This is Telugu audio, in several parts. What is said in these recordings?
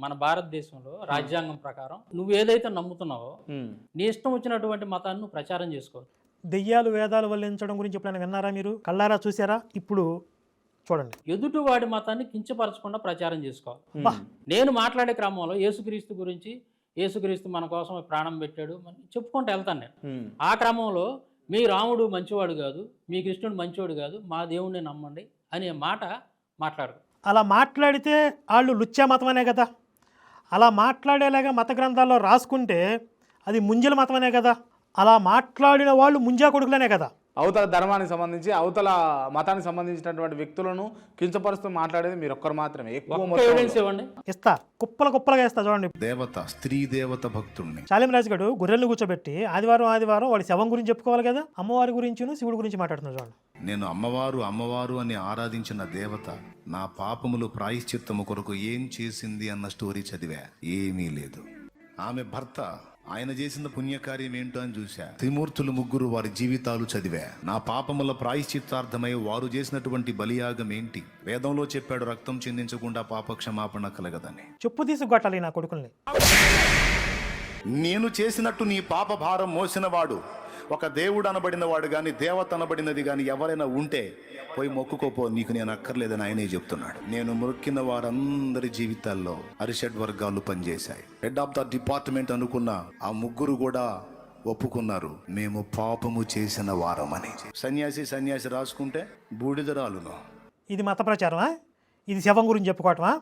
మన భారతదేశంలో రాజ్యాంగం ప్రకారం నువ్వు ఏదైతే నమ్ముతున్నావో నీ ఇష్టం వచ్చినటువంటి మతాన్ని నువ్వు ప్రచారం చేసుకోవచ్చు. దెయ్యాలు వేదాలు వల్లించడం గురించి ఎప్పుడైనా విన్నారా? మీరు కళ్ళారా చూసారా? ఇప్పుడు చూడండి. ఎదుటివాడి మతాన్ని కించపరచకుండా ప్రచారం చేసుకోవాలి. నేను మాట్లాడే క్రమంలో యేసుక్రీస్తు గురించి, యేసుక్రీస్తు మన కోసం ప్రాణం పెట్టాడు చెప్పుకుంటూ వెళ్తాను నేను. ఆ క్రమంలో మీ రాముడు మంచివాడు కాదు, మీ కృష్ణుడు మంచివాడు కాదు, మా దేవుణ్ణి నమ్మండి అనే మాట మాట్లాడు. అలా మాట్లాడితే వాళ్ళు లుచ్చా మతమనే కదా. అలా మాట్లాడేలాగా మత గ్రంథాల్లో రాసుకుంటే అది ముంజల మతమనే కదా. అలా మాట్లాడిన వాళ్ళు ముంజా కొడుకులనే కదా. అవతల ధర్మానికి సంబంధించి అవతల మతానికి సంబంధించినటువంటి వ్యక్తులను కించపరుస్తూ మాట్లాడేది మీరు ఒక్కరు మాత్రమే. ఇస్తా కుప్పలుగా ఇస్తా చూడండి. దేవత, స్త్రీ దేవత భక్తుడిని శాలిం రాజు గారు గొర్రెలను కూర్చోబెట్టి ఆదివారం వాడి శవం గురించి చెప్పుకోవాలి కదా. అమ్మవారి గురించి శివుడి గురించి మాట్లాడుతున్నారు చూడండి. నేను అమ్మవారు అని ఆరాధించిన దేవత నా పాపములు ప్రాయశ్చిత్తము కొరకు ఏం చేసింది అన్న స్టోరీ చదివా. ఏమీ లేదు. ఆమె భర్త ఆయన చేసిన పుణ్యకార్యం ఏంటో అని చూశా. త్రిమూర్తులు ముగ్గురు వారి జీవితాలు చదివా. నా పాపముల ప్రాయశ్చిత్తార్థమై వారు చేసినటువంటి బలియాగం ఏంటి? వేదంలో చెప్పాడు, రక్తం చిందించకుండా పాప క్షమాపణ కలగదని. చెప్పు తీసుకొట్టాలి నా కొడుకుల్ని. నేను చేసినట్టు నీ పాప భారం మోసినవాడు, ఒక దేవుడు అనబడిన వాడు గాని దేవత అనబడినది గాని ఎవరైనా ఉంటే పోయి మొక్కుకోపో, నీకు నేను అక్కర్లేదని ఆయనే చెప్తున్నాడు. నేను మొక్కిన వారందరి జీవితాల్లో అరిషడ్ వర్గాలు పనిచేశాయి. హెడ్ ఆఫ్ ద డిపార్ట్మెంట్ అనుకున్న ఆ ముగ్గురు కూడా ఒప్పుకున్నారు, మేము పాపము చేసిన వారమని. సన్యాసి రాసుకుంటే బూడిదరాలును. ఇది మత ప్రచారమా? ఇది శవం గురించి చెప్పుకోవటమా?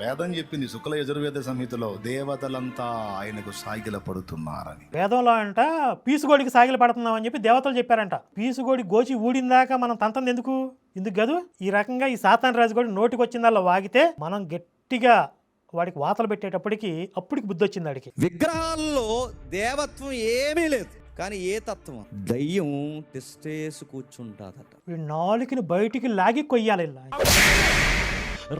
వేదం చెప్పింది శుక్ల యజుర్వేద సంహితలో దేవతలంతా ఆయనకు సాగిల పడుతున్నారని. వేదంలో అంట పీసుగోడికి సాగిల పడుతున్నామని చెప్పి దేవతలు చెప్పారంట. పీసుగోడి గోచి ఊడిందాక మనం తంతంది ఎందుకు కాదు. ఈ రకంగా ఈ సాతాన్ రాజు కూడా నోటికి వచ్చిందల్లా వాగితే మనం గట్టిగా వాడికి వాతలు పెట్టేటప్పటికి అప్పటికి బుద్ధి వచ్చింది వాడికి. విగ్రహాల్లో దేవత్వం ఏమీ లేదు, కానీ ఏ తత్వం దయ్యం టెస్టేసి కూర్చుంటాదట. వీడి నాలుకని బయటికి లాగి కొయ్యాలి.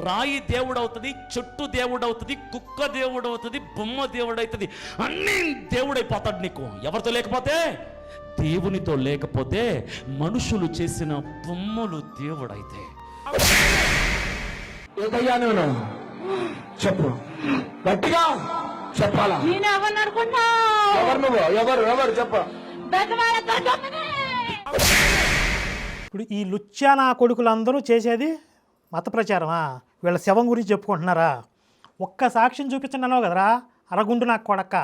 రాయి దేవుడు అవుతుంది, చెట్టు దేవుడు అవుతుంది, కుక్క దేవుడు అవుతుంది, బొమ్మ దేవుడు అవుతుంది, అన్ని దేవుడైపోతాడు నీకు. ఎవరితో లేకపోతే? దేవునితో లేకపోతే మనుషులు చేసిన బొమ్మలు దేవుడైతే. చెప్పు, గట్టిగా చెప్పాలా? ఎవరు చెప్ప. ఇప్పుడు ఈ లుచ్చా నా కొడుకులందరూ చేసేది మత ప్రచారమా? వీళ్ళ శవం గురించి చెప్పుకుంటున్నారా? ఒక్క సాక్ష్యం చూపించండి అన్నావు కదరా అరగుండు నాకు కొడక్క.